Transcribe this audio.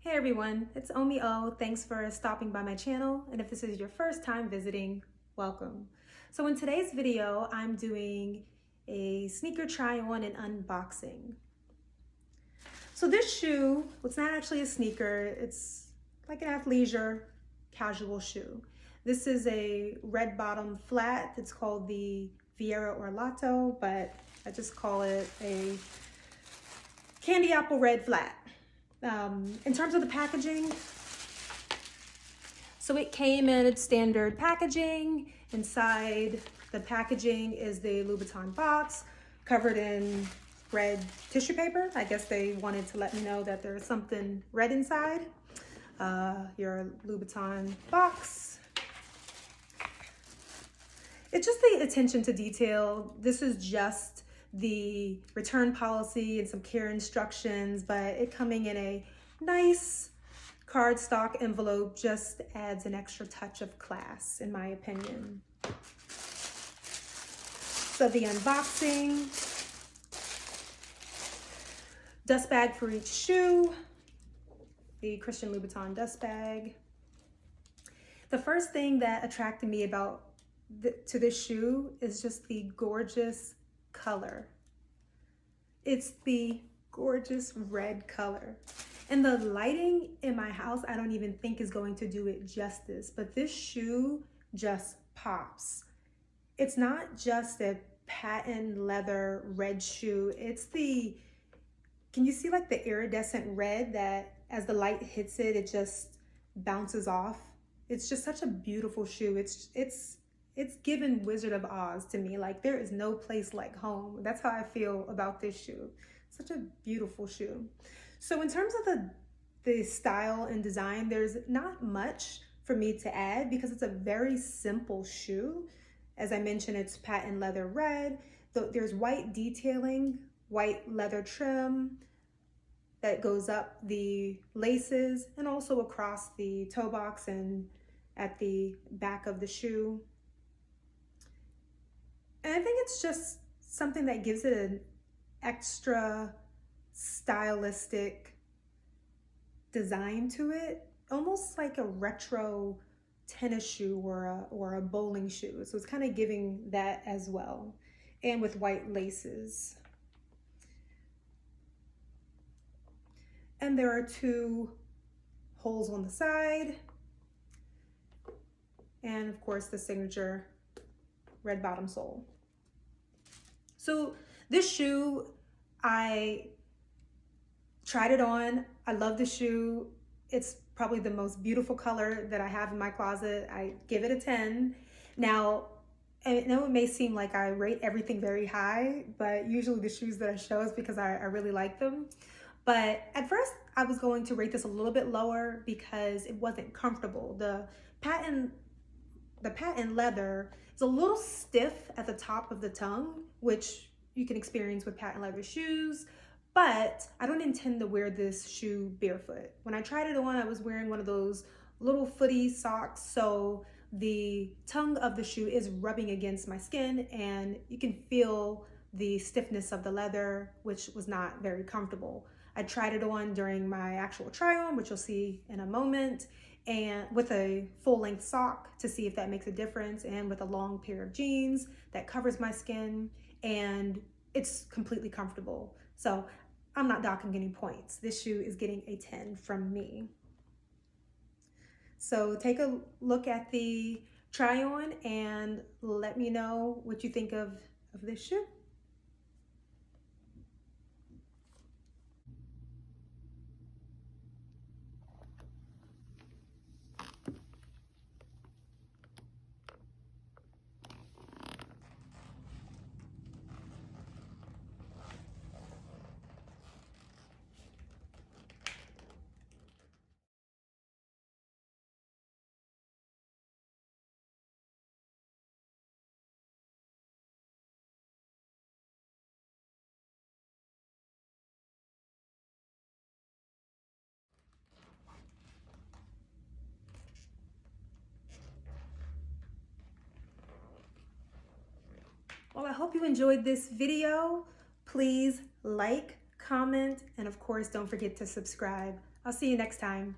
Hey everyone, it's Omi O. Thanks for stopping by my channel, and if this is your first time visiting, welcome. So in today's video, I'm doing a sneaker try-on and unboxing. So this shoe, it's not actually a sneaker, it's like an athleisure casual shoe. This is a red bottom flat. It's called the Viera Orlato, but I just call it a candy apple red flat. In terms of the packaging, so it came in its standard packaging. Inside the packaging is the Louboutin box covered in red tissue paper. I guess they wanted to let me know that there's something red inside. Your Louboutin box. It's just the attention to detail. This is just the return policy and some care instructions, but it coming in a nice cardstock envelope just adds an extra touch of class, in my opinion. So the unboxing, dust bag for each shoe, the Christian Louboutin dust bag. The first thing that attracted me to this shoe is just the gorgeous color. It's the gorgeous red color. And the lighting in my house, I don't even think is going to do it justice, but this shoe just pops. It's not just a patent leather red shoe. It's can you see like the iridescent red that as the light hits it, it just bounces off? It's just such a beautiful shoe. It's given Wizard of Oz to me. Like, there is no place like home. That's how I feel about this shoe. Such a beautiful shoe. So in terms of the style and design, there's not much for me to add because it's a very simple shoe. As I mentioned, it's patent leather red. There's white detailing, white leather trim that goes up the laces and also across the toe box and at the back of the shoe. And I think it's just something that gives it an extra stylistic design to it, almost like a retro tennis shoe or a bowling shoe. So it's kind of giving that as well, and with white laces. And there are two holes on the side, and of course the signature red bottom sole. So this shoe, I tried it on. I love the shoe. It's probably the most beautiful color that I have in my closet. I give it a 10. Now, I know it may seem like I rate everything very high, but usually the shoes that I show is because I really like them. But at first I was going to rate this a little bit lower because it wasn't comfortable. The patent leather is a little stiff at the top of the tongue, which you can experience with patent leather shoes, but I don't intend to wear this shoe barefoot. When I tried it on, I was wearing one of those little footy socks, so the tongue of the shoe is rubbing against my skin and you can feel the stiffness of the leather, which was not very comfortable. I tried it on during my actual try on, which you'll see in a moment, and with a full-length sock to see if that makes a difference, and with a long pair of jeans that covers my skin, and it's completely comfortable. So I'm not docking any points. This shoe is getting a 10 from me. So take a look at the try on and let me know what you think of this shoe. Well, I hope you enjoyed this video. Please like, comment, and of course, don't forget to subscribe. I'll see you next time.